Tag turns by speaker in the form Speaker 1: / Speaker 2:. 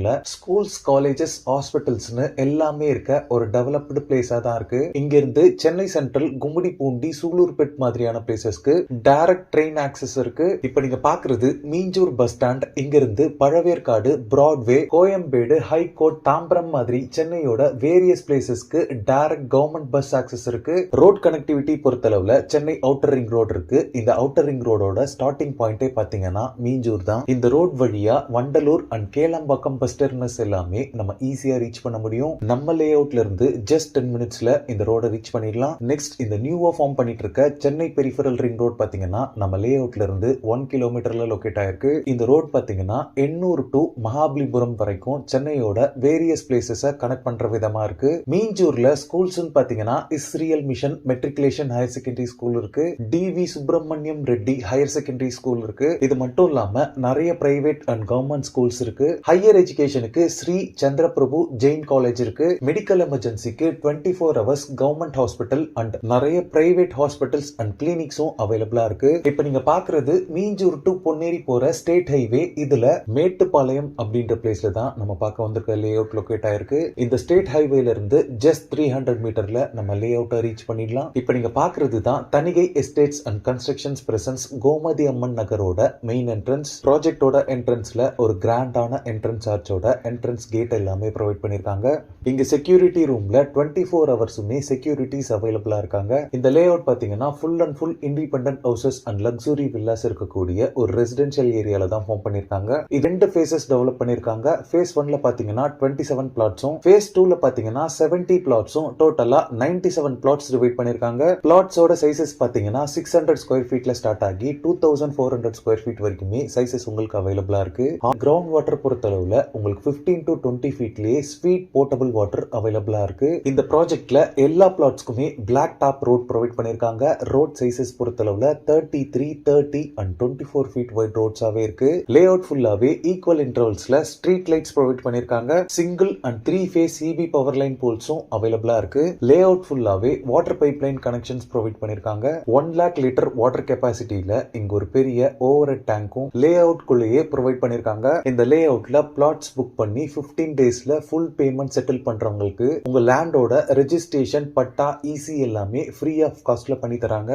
Speaker 1: மீஞ்சூர்ல schools, colleges, ஹாஸ்பிட்டல்ஸ்னு எல்லாமே இருக்க ஒரு டெவலப்டு பிளேஸா தான் இருக்கு. இங்க இருந்து சென்னை சென்ட்ரல், கும்மிடிப்பூண்டி, சூலூர்பேட் மாதிரியான பிளேசஸ்க்கு டைரக்ட் ட்ரெயின் ஆக்சஸ் இருக்கு. இப்ப நீங்க பாக்குறது மீஞ்சூர் பஸ் ஸ்டாண்ட். இங்க இருந்து பழவேற்காடு, பிராட்வே, கோயம்பேடு, ஹைகோர்ட், தாம்பரம் மாதிரி சென்னையோட வேரியஸ் பிளேசஸ்க்கு டைரக்ட் கவர்மெண்ட் பஸ் ஆக்சஸ் இருக்கு. ரோட் கனெக்டிவிட்டி பொறுத்தளவுல சென்னை அவுட்டர் ரிங் ரோடு இருக்கு. இந்த அவுட்டர் ரிங் ரோடோட ஸ்டார்டிங் பாயிண்டே பாத்தீங்கன்னா மீஞ்சூர் தான். இந்த ரோட் வழியா Vandalur and Kelambakkam bus terminus எல்லாமே நம்ம ஈஸியா ரீச் பண்ண முடியும். நம்ம லே அவுட்ல இருந்து ஜஸ்ட் 10 மினிட்ஸ்ல இந்த ரோட ரீச் பண்ணிடலாம். நெக்ஸ்ட் இந்த நியூவா ஃபார்ம் பண்ணிட்டு இருக்க சென்னை பெரிஃபரல் ரிங் ரோட் பாத்தீங்கன்னா நம்ம லே அவுட்ல இருந்து 1 கிலோமீட்டர்ல லொகேட் ஆயிருக்கு. இந்த ரோட் பாத்தீங்கன்னா எண்ணூர் டு மகாபலிபுரம் வரைக்கும் சென்னையோட வேரியஸ் பிளேசஸ் கனெக்ட் பண்ற விதமா இருக்கு. மீஞ்சூர்ல ஸ்கூல்ஸ் பாத்தீங்கன்னா Israel mission matriculation higher secondary school இருக்கு. TV Subramaniam Reddy higher secondary school இருக்கு. இது மட்டும் இல்லாம நிறைய பிரைவேட் அண்ட் கவர்மெண்ட் ஸ்கூல்ஸ் இருக்கு. ஹையர் எஜுகேஷனுக்கு ஸ்ரீ சந்திரபிரபு ஜெயின் காலேஜ் இருக்கு. மெடிக்கல் எமர்ஜென்சிக்கு 24 ஹவர்ஸ் கவர்மெண்ட் ஹாஸ்பிட்டல் அண்ட் நிறைய பிரைவேட் ஹாஸ்பிட்டல்ஸ் அண்ட் கிளினிக்ஸும் அவைலபிளா இருக்கு. இப்ப நீங்க பாக்குறது மீஞ்சூர் டு பொன்னேரி போற ஸ்டேட் ஹைவே. இதுல மேட்டுப்பாளையம் அப்படின்ற பிளேஸ்ல தான் நம்ம பார்க்க வந்திருக்க லே அவுட் லொகேட் ஆயிருக்கு. இந்த ஸ்டேட் ஹைவேல இருந்து ஜஸ்ட் 300 மீட்டர்ல நம்ம லே அவுட்டை ரீச் பண்ணிடலாம். இப்ப நீங்க பாக்குறது தான் Thanigai estates and constructions presents Gomathi Amman நகரோட மெயின் என்ட்ரன்ஸ். ப்ராஜெக்டோட என்ட்ரன்ஸ்ல ஒரு கிராண்டான என்ட்ரன்ஸ் ஆர்ச்சோட என்ட்ரன்ஸ் கேட் எல்லாமே ப்ரொவைட் பண்ணிருக்காங்க. இங்க செக்யூரிட்டி ரூம்ல 24 ஹவர்ஸுமே செக்யூரிட்டிஸ் அவைலபிளா இருக்காங்க. இந்த லே அவுட் பாத்தீங்கன்னா full and full independent houses and luxury villas இருக்கக்கூடிய ஒரு ரெசிடென்ஷியல் ஏரியால தான் ஃபார்ம் பண்ணிருக்காங்க. இது 2 ஃபேசஸ் டெவலப் பண்ணிருக்காங்க. ஃபேஸ் 1ல பாத்தீங்கன்னா 27 பிளாட்ஸும், ஃபேஸ் 2ல பாத்தீங்கன்னா 70 பிளாட்ஸும், டோட்டலா 97 பிளாட்ஸ் டிவைட் பண்ணிருக்காங்க. பிளாட்ஸோட சைசஸ் பாத்தீங்கன்னா 600 ஸ்கொயர் ஃபீட்ல ஸ்டார்ட் ஆகி 2400 ஸ்கொயர் ஃபீட் வரைக்குமே சைசஸ் உங்களுக்கு அவைலபிளா இருக்கு. கிரவுண்ட் வாட்டர் பொறுத்தளவுல உங்களுக்கு 15 to 20 ஃபீட்லயே ஸ்வீட் போர்ட்டபிள் வாட்டர் அவைலபிளா இருக்கு. இந்த ப்ராஜெக்ட்ல எல்லா பிளாட்ஸ்க்குமே பிளாக் டாப் ரோட் ப்ரொவைட் பண்ணிருக்காங்க. ரோட் சைசஸ் பொறுத்தளவுல 33, 30 அண்ட் 24 ஃபீட் வைட் ரோட்ஸாவே இருக்கு. லே அவுட் ஃபுல்லாவே ஈக்குவல் இன்டர்வல்ஸ்ல ஸ்ட்ரீட் லைட்ஸ் ப்ரொவைட் பண்ணிருக்காங்க. Single and 3 phase CB power line போல்ஸும் அவைலபிளா இருக்கு. லே அவுட் ஃபுல்லாவே water pipe line connections provide பண்ணிருக்காங்க. 1 lakh லிட்டர் வாட்டர் கெபாசிட்டியில இங்க ஒரு பெரிய ஓவர் ஹெட் டேங்கும் லே அவுட் குள்ளேயே ப்ரொவைட் பண்ணிருக்காங்க. இந்த லே அவுட்ல பிளாட்ஸ் புக் பண்ணி 15 டேஸ்ல ஃபுல் பேமெண்ட் செட்டில் பண்றவங்களுக்கு உங்க லேண்டோட ரெஜிஸ்ட்ரேஷன், பட்டா, ஈசி எல்லாமே ஃப்ரீ ஆஃப் காஸ்ட்ல பண்ணி தராங்க.